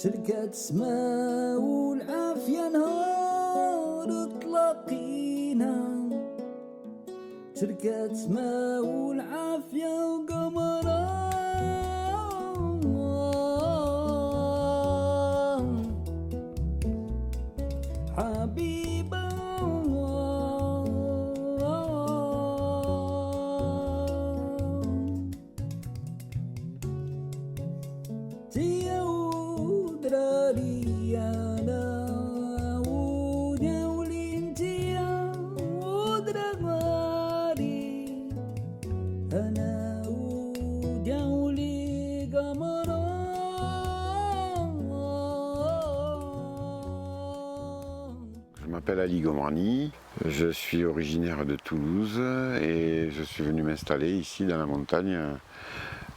شركة سما والعافية نهار تلاقينا شركة سما والعافية وقمران حبيبة Je m'appelle Ali Gomrani, je suis originaire de Toulouse et je suis venu m'installer ici dans la montagne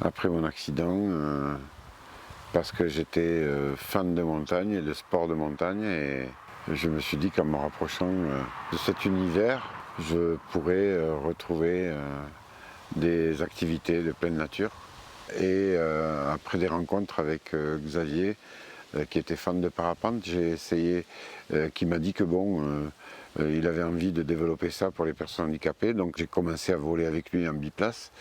après mon accident parce que j'étais fan de montagne et de sport de montagne et je me suis dit qu'en me rapprochant de cet univers, je pourrais retrouver des activités de pleine nature. Et après des rencontres avec Xavier, qui était fan de parapente, j'ai essayé, qui m'a dit que il avait envie de développer ça pour les personnes handicapées. Donc j'ai commencé à voler avec lui en biplace.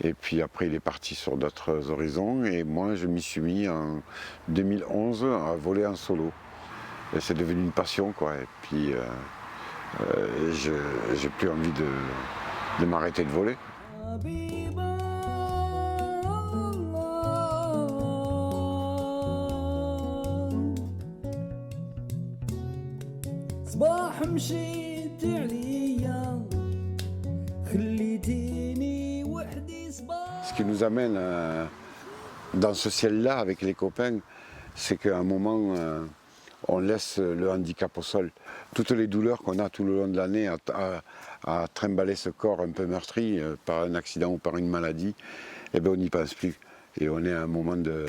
Et puis après il est parti sur d'autres horizons. Et moi je m'y suis mis en 2011 à voler en solo. Et c'est devenu une passion quoi. Et puis j'ai plus envie de m'arrêter de voler. Ce qui nous amène dans ce ciel-là avec les copains, c'est qu'à un moment, on laisse le handicap au sol. Toutes les douleurs qu'on a tout le long de l'année à trimballer ce corps un peu meurtri par un accident ou par une maladie, eh ben on n'y pense plus. Et on est à un moment de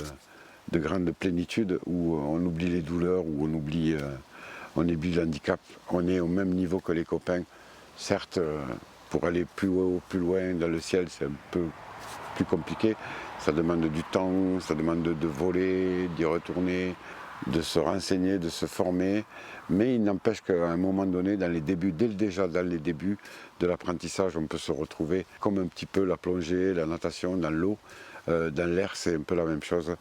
grande plénitude où on oublie les douleurs, où on oublie le handicap. On est au même niveau que les copains. Certes, pour aller plus haut, plus loin dans le ciel, c'est un peu plus compliqué. Ça demande du temps, ça demande de voler, d'y retourner, de se renseigner, de se former. Mais il n'empêche qu'à un moment donné, dans les débuts, déjà dans les débuts de l'apprentissage, on peut se retrouver comme un petit peu la plongée, la natation dans l'eau. Dans l'air, c'est un peu la même chose.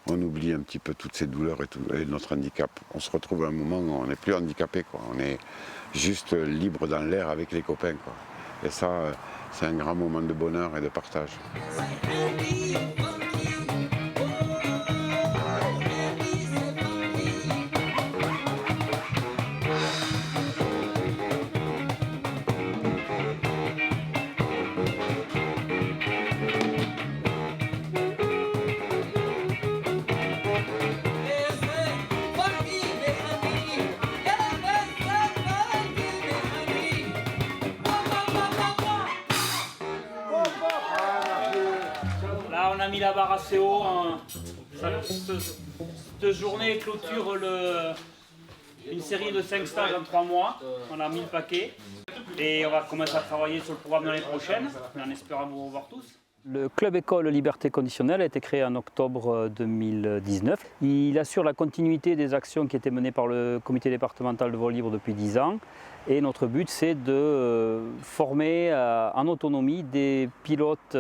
On oublie un petit peu toutes ces douleurs et notre handicap. On se retrouve à un moment où on n'est plus handicapé, quoi. On est juste libre dans l'air avec les copains, quoi. Et ça, c'est un grand moment de bonheur et de partage. Là, on a mis la barre assez haut. Cette journée clôture une série de 5 stages en 3 mois. On a mis le paquet. Et on va commencer à travailler sur le programme l'année prochaine, en espérant vous revoir tous. Le club école Liberté Conditionnelle a été créé en octobre 2019. Il assure la continuité des actions qui étaient menées par le comité départemental de vol libre depuis 10 ans. Et notre but, c'est de former en autonomie des pilotes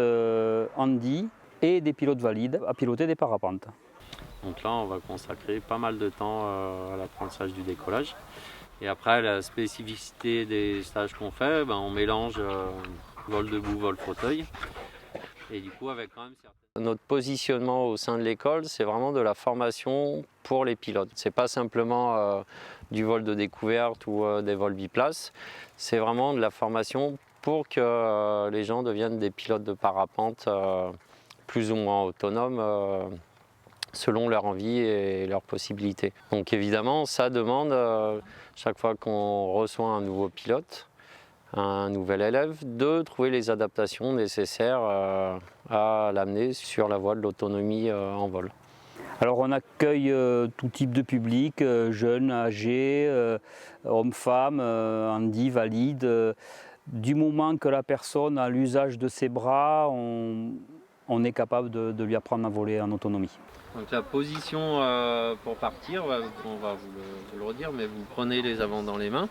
handi et des pilotes valides à piloter des parapentes. Donc là, on va consacrer pas mal de temps à l'apprentissage du décollage. Et après, la spécificité des stages qu'on fait, on mélange vol debout, vol fauteuil. Et du coup, avec quand même certaines... Notre positionnement au sein de l'école, c'est vraiment de la formation pour les pilotes. C'est pas simplement du vol de découverte ou des vols biplaces. C'est vraiment de la formation pour que les gens deviennent des pilotes de parapente plus ou moins autonomes selon leur envie et leurs possibilités. Donc évidemment, ça demande, chaque fois qu'on reçoit un nouveau pilote, un nouvel élève, de trouver les adaptations nécessaires à l'amener sur la voie de l'autonomie en vol. Alors on accueille tout type de public, jeunes, âgés, hommes, femmes, handi, valides. Du moment que la personne a l'usage de ses bras, on est capable de lui apprendre à voler en autonomie. Donc la position pour partir, on va vous le redire, mais vous prenez les avants dans les mains,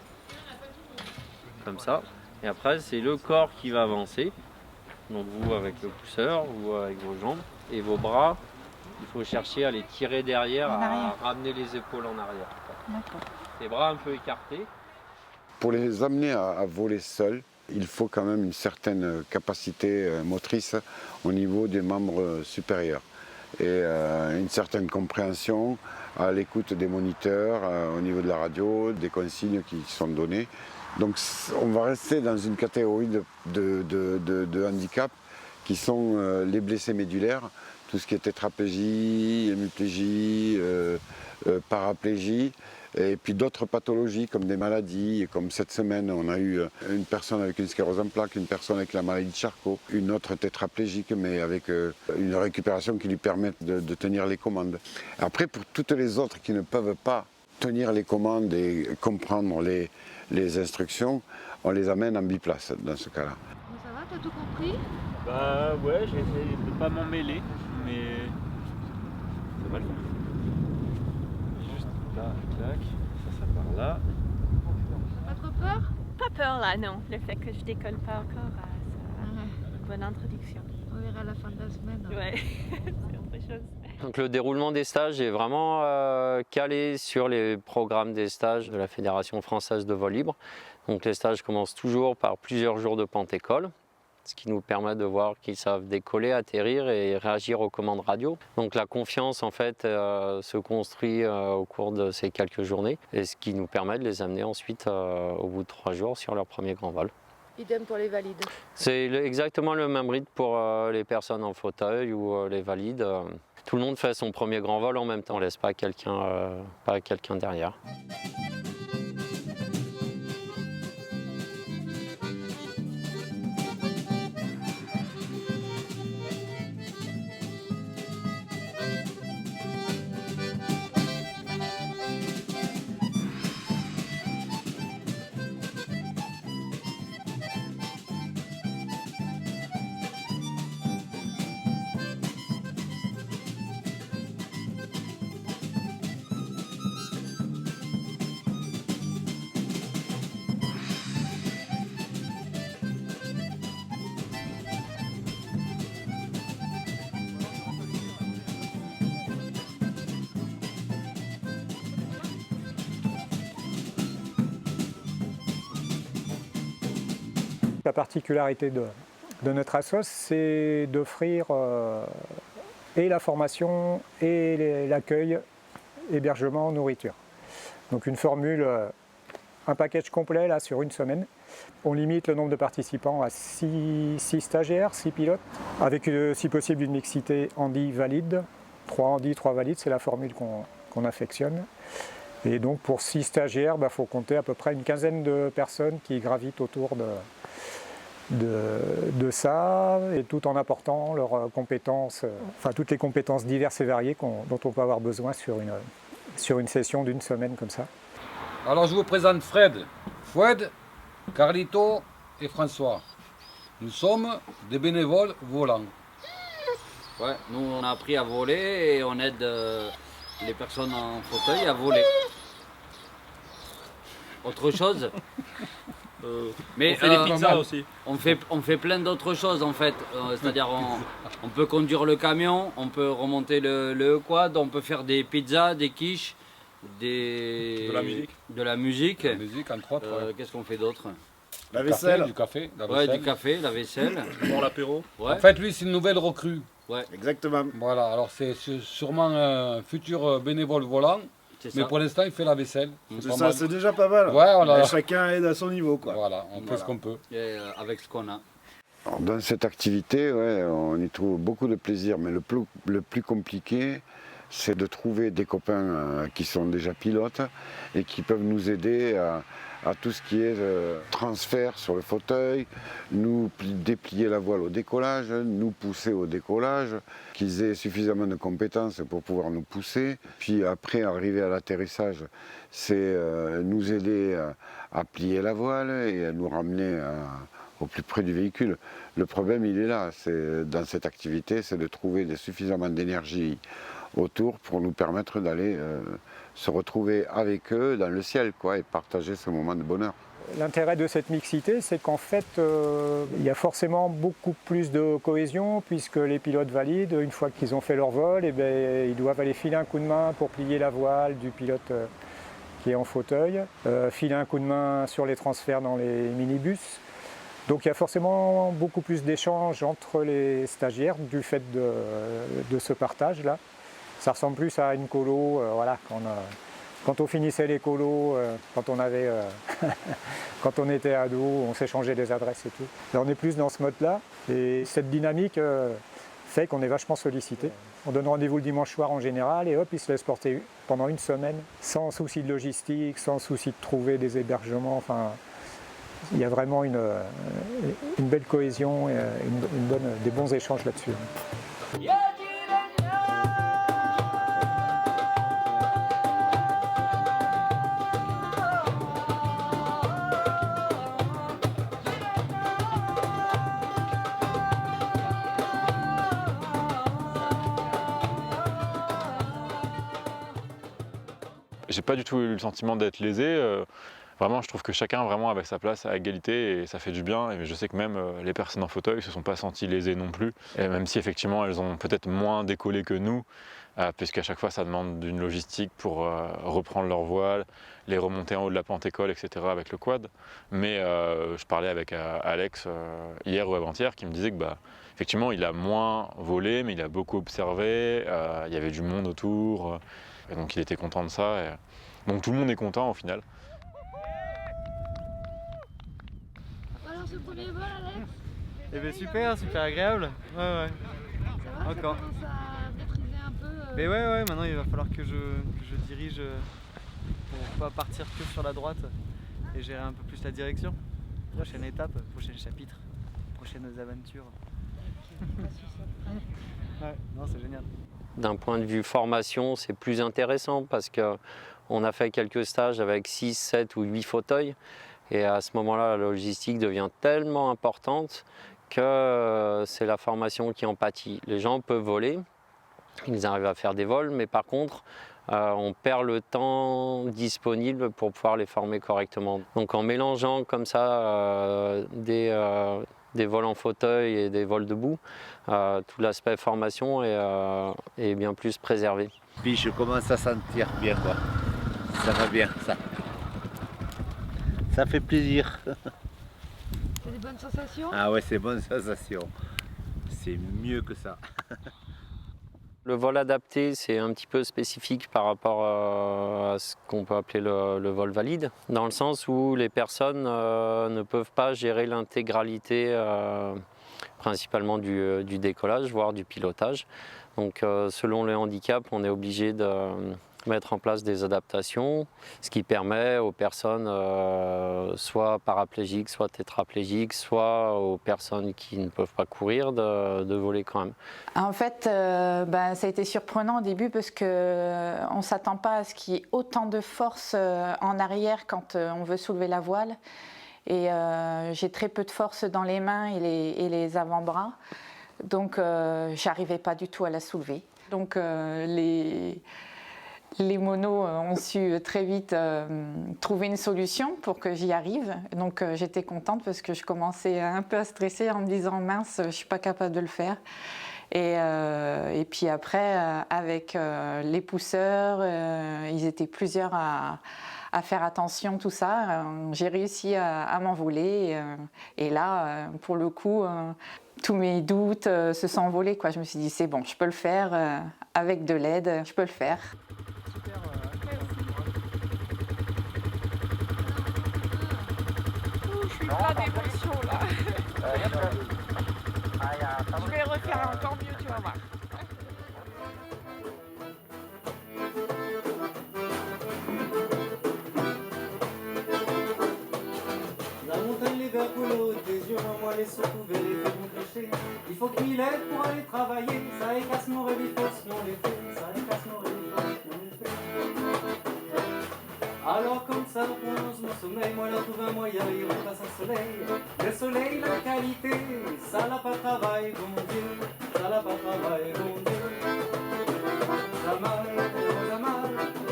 comme ça. Et après c'est le corps qui va avancer. Donc vous avec le pousseur, vous avec vos jambes et vos bras. Il faut chercher à les tirer derrière, à ramener les épaules en arrière. Les bras un peu écartés. Pour les amener à voler seuls, il faut quand même une certaine capacité motrice au niveau des membres supérieurs et une certaine compréhension à l'écoute des moniteurs, au niveau de la radio, des consignes qui sont données. Donc on va rester dans une catégorie de handicap qui sont les blessés médulaires, tout ce qui est tétraplégie, hémiplégie, paraplégie, et puis d'autres pathologies comme des maladies, comme cette semaine on a eu une personne avec une sclérose en plaques, une personne avec la maladie de Charcot, une autre tétraplégique mais avec une récupération qui lui permet de tenir les commandes. Après pour toutes les autres qui ne peuvent pas tenir les commandes et comprendre les instructions, on les amène en biplace dans ce cas-là. Ça va, t'as tout compris? Bah ouais, j'ai essayé de ne pas m'en mêler, mais ça va le faire. Juste là, clac, ça part là. Pas trop peur? Pas peur là, non. Le fait que je décolle pas encore, c'est une bonne introduction. On verra à la fin de la semaine. Ouais, c'est autre chose. Donc le déroulement des stages est vraiment calé sur les programmes des stages de la Fédération française de vol libre. Donc les stages commencent toujours par plusieurs jours de pente-école, ce qui nous permet de voir qu'ils savent décoller, atterrir et réagir aux commandes radio. Donc la confiance en fait se construit au cours de ces quelques journées et ce qui nous permet de les amener ensuite au bout de 3 jours sur leur premier grand vol. Idem pour les valides. C'est exactement le même rythme pour les personnes en fauteuil ou les valides. Tout le monde fait son premier grand vol en même temps, on ne laisse pas quelqu'un derrière. La particularité de notre assos, c'est d'offrir et la formation et l'accueil, hébergement, nourriture. Donc une formule, un package complet là, sur une semaine. On limite le nombre de participants à 6 stagiaires, 6 pilotes, avec si possible une mixité handi valide. 3 handi, 3 valides, c'est la formule qu'on affectionne. Et donc pour 6 stagiaires, il faut compter à peu près une quinzaine de personnes qui gravitent autour de ça, et tout en apportant leurs compétences, enfin toutes les compétences diverses et variées dont on peut avoir besoin sur une session d'une semaine comme ça. Alors je vous présente Fred, Foued, Carlito et François. Nous sommes des bénévoles volants. Ouais, nous on a appris à voler et on aide les personnes en fauteuil à voler. Autre chose mais on fait des pizzas aussi. On fait plein d'autres choses en fait. C'est-à-dire on peut conduire le camion, on peut remonter le quad, on peut faire des pizzas, des quiches, de la musique. La musique entre autres. Qu'est-ce qu'on fait d'autre? La vaisselle. Du café. Du café, la vaisselle. Pour l'apéro. Ouais. En fait lui c'est une nouvelle recrue. Ouais. Exactement. Voilà, alors c'est sûrement un futur bénévole volant. Mais pour l'instant, il fait la vaisselle. C'est déjà pas mal. Ouais, chacun aide à son niveau, quoi. Voilà, on fait ce qu'on peut. Et avec ce qu'on a. Alors, dans cette activité, on y trouve beaucoup de plaisir, mais le plus compliqué, c'est de trouver des copains qui sont déjà pilotes et qui peuvent nous aider à tout ce qui est transfert sur le fauteuil, nous déplier la voile au décollage, nous pousser au décollage, qu'ils aient suffisamment de compétences pour pouvoir nous pousser. Puis après, arriver à l'atterrissage, c'est nous aider à plier la voile et à nous ramener au plus près du véhicule. Le problème, il est là, dans cette activité, c'est de trouver suffisamment d'énergie autour pour nous permettre d'aller se retrouver avec eux dans le ciel, quoi, et partager ce moment de bonheur. L'intérêt de cette mixité, c'est qu'en fait, il y a forcément beaucoup plus de cohésion, puisque les pilotes valides, une fois qu'ils ont fait leur vol, eh bien, ils doivent aller filer un coup de main pour plier la voile du pilote qui est en fauteuil, filer un coup de main sur les transferts dans les minibus. Donc il y a forcément beaucoup plus d'échanges entre les stagiaires du fait de ce partage-là. Ça ressemble plus à une colo, voilà, quand on finissait les colos, quand on était ado, on s'échangeait des adresses et tout. Là, on est plus dans ce mode-là, et cette dynamique fait qu'on est vachement sollicité. On donne rendez-vous le dimanche soir en général, et hop, ils se laissent porter pendant une semaine, sans souci de logistique, sans souci de trouver des hébergements. Enfin, il y a vraiment une belle cohésion et des bons échanges là-dessus. J'ai pas du tout eu le sentiment d'être lésé. Vraiment, je trouve que chacun vraiment avait sa place à égalité et ça fait du bien. Et je sais que même les personnes en fauteuil ne se sont pas senties lésées non plus. Et même si effectivement elles ont peut-être moins décollé que nous, puisqu'à chaque fois ça demande d'une logistique pour reprendre leur voile, les remonter en haut de la pente école, etc. avec le quad. Mais je parlais avec Alex hier ou avant-hier qui me disait que effectivement il a moins volé, mais il a beaucoup observé. Il y avait du monde autour. Et donc il était content de ça. Et donc tout le monde est content au final. Alors ce premier vol, Alex? Eh bien super agréable. Ouais. Ça va? Encore. Ça commence à maîtriser un peu Mais ouais, maintenant il va falloir que je dirige pour pas partir que sur la droite et gérer un peu plus la direction. Prochaine étape, prochain chapitre, prochaines aventures. Ouais, non, c'est génial. D'un point de vue formation, c'est plus intéressant parce qu'on a fait quelques stages avec 6, 7 ou 8 fauteuils. Et à ce moment-là, la logistique devient tellement importante que c'est la formation qui en pâtit. Les gens peuvent voler, ils arrivent à faire des vols, mais par contre, on perd le temps disponible pour pouvoir les former correctement. Donc en mélangeant comme ça des vols en fauteuil et des vols debout, tout l'aspect formation est bien plus préservé. Puis je commence à sentir bien, quoi. Ça va bien, ça. Ça fait plaisir. C'est des bonnes sensations? Ah ouais, c'est des bonnes sensations. C'est mieux que ça. Le vol adapté, c'est un petit peu spécifique par rapport à ce qu'on peut appeler le vol valide, dans le sens où les personnes ne peuvent pas gérer l'intégralité principalement du décollage, voire du pilotage. Donc selon les handicaps, on est obligé de mettre en place des adaptations, ce qui permet aux personnes soit paraplégiques, soit tétraplégiques, soit aux personnes qui ne peuvent pas courir de voler quand même. En fait, ça a été surprenant au début parce qu'on ne s'attend pas à ce qu'il y ait autant de force en arrière quand on veut soulever la voile. Et j'ai très peu de force dans les mains et les avant-bras, donc j'arrivais pas du tout à la soulever. Donc les monos ont su très vite trouver une solution pour que j'y arrive. Donc j'étais contente parce que je commençais un peu à stresser en me disant mince, je suis pas capable de le faire. Et puis après, avec les pousseurs, ils étaient plusieurs à faire attention, tout ça. J'ai réussi à m'envoler. Et là, pour le coup, tous mes doutes se sont envolés, quoi. Je me suis dit, c'est bon, je peux le faire. Avec de l'aide, je peux le faire. Je suis plein d'émotions là. Je vais refaire encore mieux, tu vas voir. se trouver les faits vont clocher. Il faut qu'il aide pour aller travailler, ça écasse nos rêves, il faut se non les faits, ça écasse nos rêves, il faut se non les faits. Alors comme ça prononce mon sommeil, moi là trouve un moyen, il repasse un soleil. Le soleil, la qualité, ça n'a pas travail, bon Dieu, ça n'a pas travail, bon Dieu. Rosamar,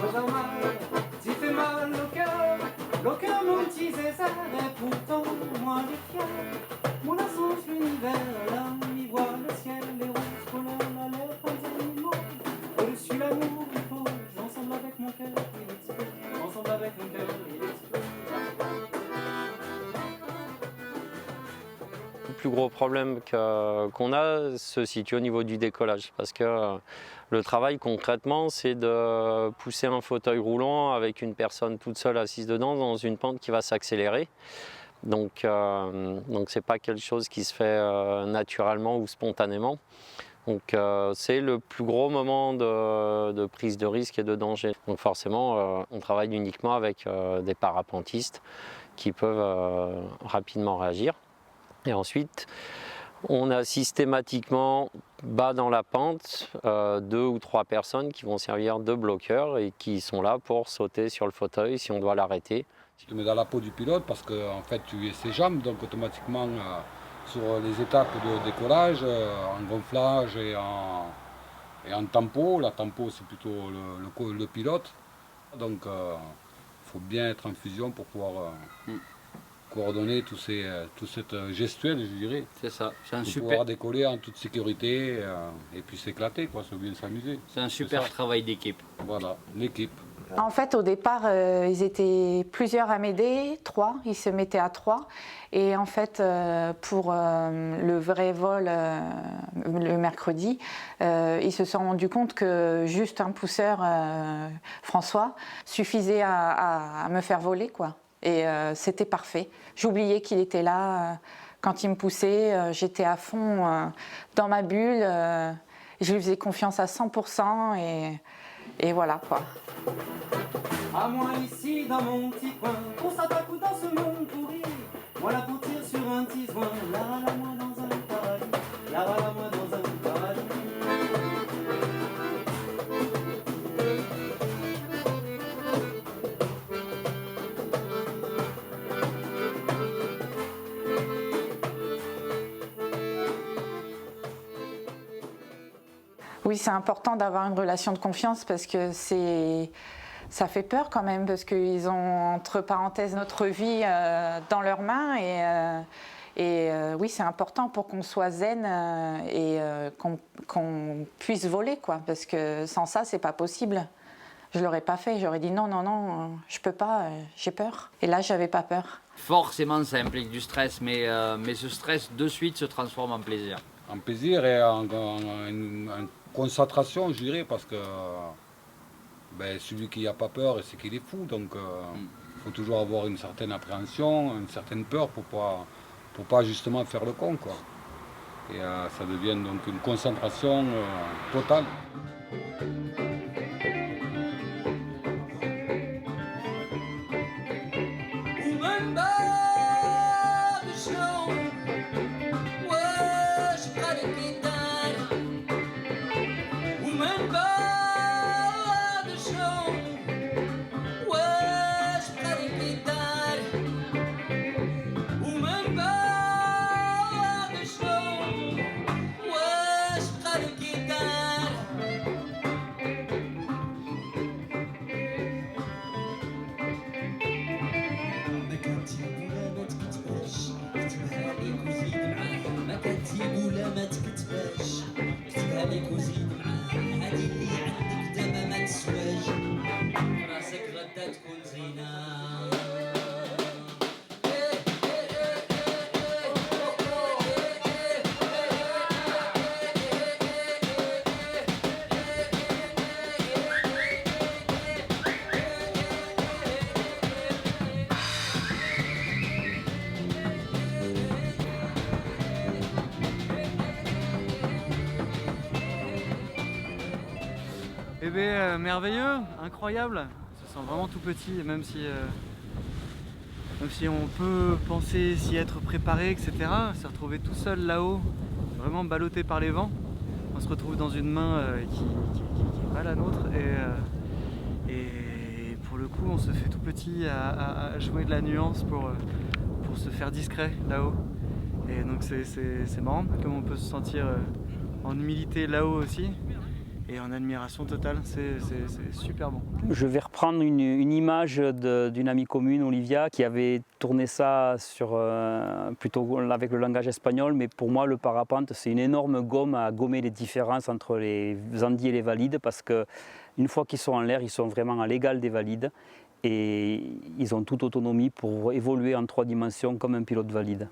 Rosamar, tu fais mal au cœur mon petit César, et pourtant moi j'ai fier. Mon absence, l'univers, l'âme, y voit le ciel, les roses couleurs, la lèvre, les animaux. Au-dessus l'amour, il faut, ensemble avec mon cœur, il explose. Ensemble avec mon cœur, il explose. Le plus gros problème qu'on a se situe au niveau du décollage, parce que le travail concrètement, c'est de pousser un fauteuil roulant avec une personne toute seule assise dedans dans une pente qui va s'accélérer. Donc c'est pas quelque chose qui se fait naturellement ou spontanément. Donc c'est le plus gros moment de prise de risque et de danger. Donc forcément, on travaille uniquement avec des parapentistes qui peuvent rapidement réagir. Et ensuite, on a systématiquement bas dans la pente 2 ou 3 personnes qui vont servir de bloqueurs et qui sont là pour sauter sur le fauteuil si on doit l'arrêter. Tu te mets dans la peau du pilote parce que en fait, tu es ses jambes, donc automatiquement sur les étapes de décollage, en gonflage et en tempo. La tempo, c'est plutôt le pilote. Donc il faut bien être en fusion pour pouvoir coordonner toute cette gestuelle, je dirais. C'est ça. C'est un pour super... pouvoir décoller en toute sécurité et puis s'éclater, quoi, c'est bien s'amuser. C'est un super travail d'équipe. Voilà, l'équipe. En fait, au départ, ils étaient plusieurs à m'aider, 3, ils se mettaient à 3. Et en fait, pour le vrai vol le mercredi, ils se sont rendus compte que juste un pousseur, François, suffisait à me faire voler, quoi. Et c'était parfait. J'oubliais qu'il était là. Quand il me poussait, j'étais à fond dans ma bulle. Je lui faisais confiance à 100% et voilà, quoi. À moi ici dans mon petit coin, on s'attaque dans ce monde pourri. Moi là pour tirer sur un petit soin, là moi dans un paradis, là moi dans un paradis. Oui, c'est important d'avoir une relation de confiance parce que ça fait peur quand même, parce qu'ils ont entre parenthèses notre vie dans leurs mains et oui, c'est important pour qu'on soit zen et qu'on puisse voler, quoi, parce que sans ça, c'est pas possible. Je l'aurais pas fait, j'aurais dit non, je peux pas, j'ai peur. Et là, j'avais pas peur. Forcément, ça implique du stress, mais ce stress de suite se transforme en plaisir. En plaisir et en concentration, je dirais, parce que celui qui n'a pas peur, c'est qu'il est fou. Donc il faut toujours avoir une certaine appréhension, une certaine peur pour pas justement faire le con, quoi. Et ça devient donc une concentration totale. Eh bien, merveilleux, incroyable. Ça sent vraiment tout petit, même si Même si on peut penser s'y être préparé, etc., se retrouver tout seul là-haut, vraiment ballotté par les vents, on se retrouve dans une main qui n'est pas la nôtre et pour le coup on se fait tout petit à jouer de la nuance pour se faire discret là-haut. Et donc c'est marrant comme on peut se sentir en humilité là-haut aussi et en admiration totale, c'est super bon. Je vais reprendre une image d'une amie commune, Olivia, qui avait tourné ça plutôt avec le langage espagnol, mais pour moi le parapente c'est une énorme gomme à gommer les différences entre les andis et les valides, parce qu'une fois qu'ils sont en l'air, ils sont vraiment à l'égal des valides et ils ont toute autonomie pour évoluer en 3 dimensions comme un pilote valide.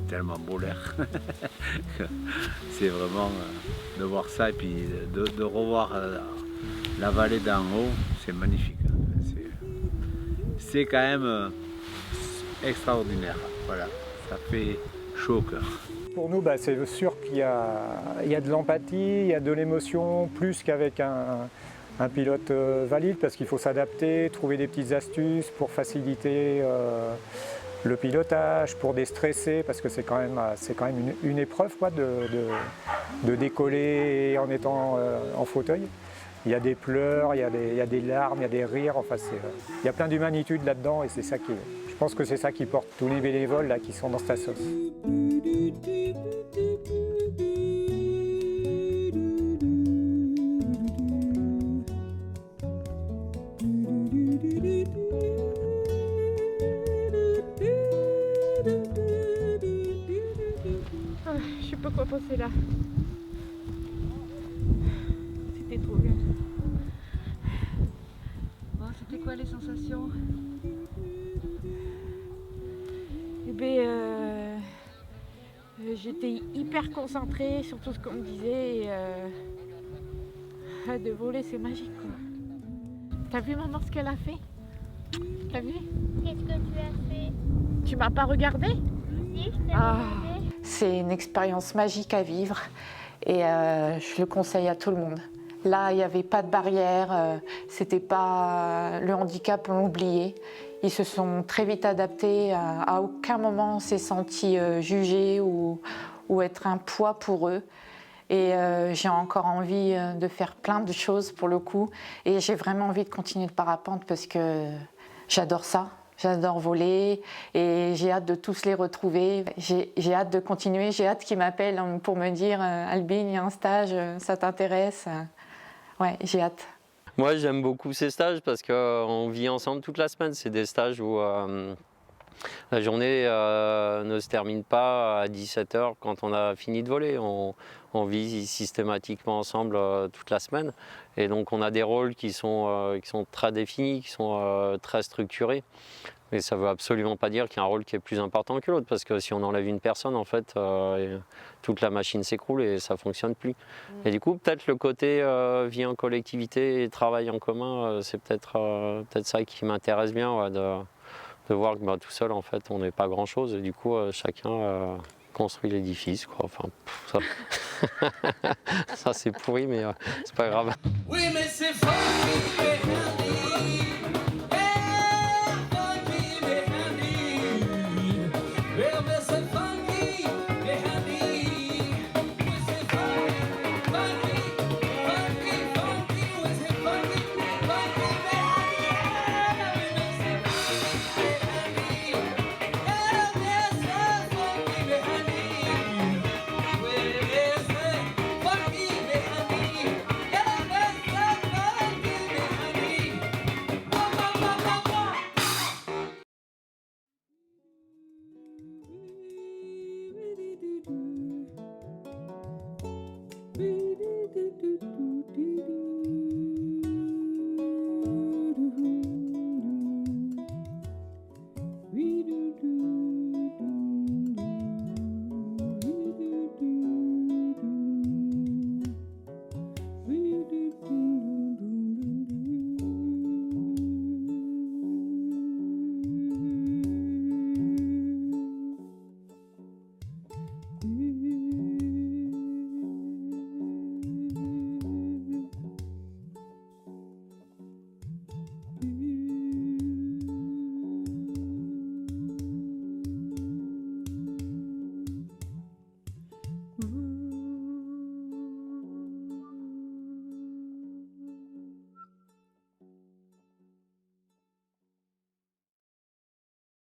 Tellement beau l'air. C'est vraiment de voir ça et puis de revoir la vallée d'en haut, c'est magnifique. C'est quand même extraordinaire. Voilà, ça fait chaud au cœur. Pour nous, c'est sûr qu'il y a de l'empathie, il y a de l'émotion, plus qu'avec un pilote valide, parce qu'il faut s'adapter, trouver des petites astuces pour faciliter le pilotage, pour déstresser, parce que c'est quand même une épreuve quoi, de décoller en étant en fauteuil. Il y a des pleurs, il y a des larmes, il y a des rires, enfin il y a plein d'humanitude là-dedans et c'est ça qui, je pense que c'est ça qui porte tous les bénévoles là, qui sont dans cette sauce. Je sais pas quoi penser là. C'était trop bien. Bon, c'était quoi les sensations? Eh ben, j'étais hyper concentrée sur tout ce qu'on me disait. Et, de voler, c'est magique quoi. T'as vu maman ce qu'elle a fait? T'as vu? Qu'est-ce que tu as fait? Tu m'as pas regardé? Si, je t'ai regardé. C'est une expérience magique à vivre et je le conseille à tout le monde. Là, il n'y avait pas de barrière, c'était pas le handicap, on l'oubliait. Ils se sont très vite adaptés, à aucun moment on s'est senti jugé ou être un poids pour eux. Et j'ai encore envie de faire plein de choses pour le coup. Et j'ai vraiment envie de continuer le parapente parce que j'adore ça. J'adore voler et j'ai hâte de tous les retrouver. J'ai hâte de continuer, j'ai hâte qu'ils m'appellent pour me dire « Albine, il y a un stage, ça t'intéresse ?» Ouais, j'ai hâte. Moi, j'aime beaucoup ces stages parce qu'on vit ensemble toute la semaine. C'est des stages où la journée ne se termine pas à 17 h quand on a fini de voler. On vit systématiquement ensemble toute la semaine. Et donc on a des rôles qui sont très définis, qui sont très structurés. Mais ça ne veut absolument pas dire qu'il y a un rôle qui est plus important que l'autre, parce que si on enlève une personne, en fait, toute la machine s'écroule et ça ne fonctionne plus. Et du coup, peut-être le côté vie en collectivité et travail en commun, c'est peut-être ça qui m'intéresse bien, ouais, de voir que tout seul, en fait, on n'est pas grand-chose. Et du coup, chacun construit l'édifice, quoi. Enfin, ça, ça c'est pourri, mais c'est pas grave. Oui, mais c'est fort.